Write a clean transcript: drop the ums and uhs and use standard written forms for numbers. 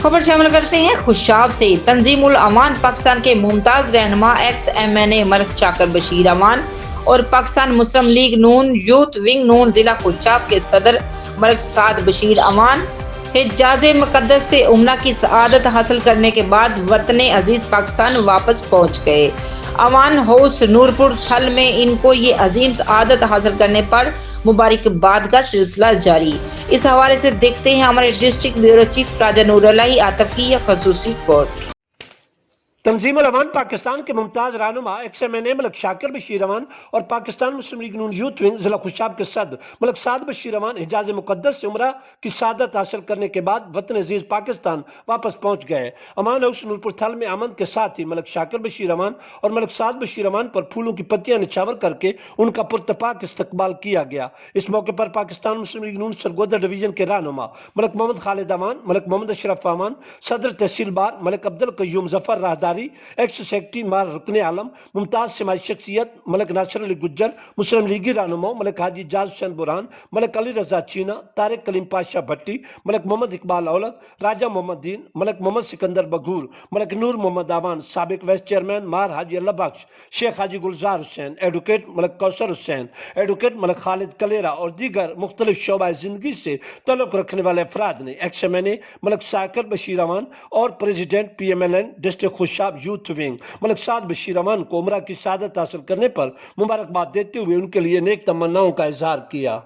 خبر شامل کرتے ہیں خوشاب سے۔ تنظیم الامان پاکستان کے ممتاز رہنما x M N A Malik Shakir Bashir Aman اور پاکستان مسلم لیگ نون یوتھ ونگ نون ضلع خوشاب کے صدر ملک سعد بشیر امان حجاز مقدس سے عمرہ کی سعادت حاصل کرنے کے بعد وطن عزیز پاکستان واپس پہنچ گئے۔ امان ہاؤس نورپور تھل میں ان کو یہ عظیم سعادت حاصل کرنے پر مبارکباد کا سلسلہ جاری۔ اس حوالے سے دیکھتے ہیں ہمارے ڈسٹرکٹ بیورو چیف راجہ نور اللہ عاطف کی یہ خصوصی رپورٹ۔ تنظیم الامان پاکستان کے ممتاز رہنما x M N A Malik Shakir Bashir Aman اور پاکستان مسلم لیگ نون یوتھ ونگ ضلع خوشاب کے صدر ملک سعد بشیر امان حجاز مقدس سے عمرہ کی سعادت حاصل کرنے کے بعد وطن عزیز پاکستان واپس پہنچ گئے۔ امان ہاؤس نورپور تھل میں امن کے ساتھ ہی ملک شاکر بشیر امان اور ملک سعد بشیر امان پر پھولوں کی پتیاں نچھاور کر کے ان کا پرتپاک استقبال کیا گیا۔ اس موقع پر پاکستان مسلم لیگ نون سرگودا ڈویژن کے رہنما ملک محمد خالد امان، ملک محمد اشرف امان، صدر تحصیل بار ملک عبدالقیوم ظفر راہداری، ایکس سیکرٹری مار رکن عالم، ممتاز سماجی شخصیت ملک ناصر علی گجر، مسلم لیگی رہنما ملک حاجی جاز حسین برہان، ملک علی رضا چینا، طارق کلیم پاشا بھٹی، ملک محمد اقبال اولک، راجہ محمد دین، ملک محمد سکندر بگھور، ملک نور محمد امان، سابق وائس چیئرمین مار حاجی اللہ بخش، شیخ حاجی گلزار حسین، ایڈوکیٹ ملک کوثر حسین، ایڈوکیٹ ملک خالد کلیرہ اور دیگر مختلف شعبہ زندگی سے تعلق رکھنے والے افراد نے ex M N A Malik Shakir Bashir Aman اور president P M L N district Khushab youth wing Malik Saad Bashir Aman کو عمرہ کی سعادت حاصل کرنے پر مبارکباد دیتے ہوئے ان کے لیے نیک تمناؤں کا اظہار کیا۔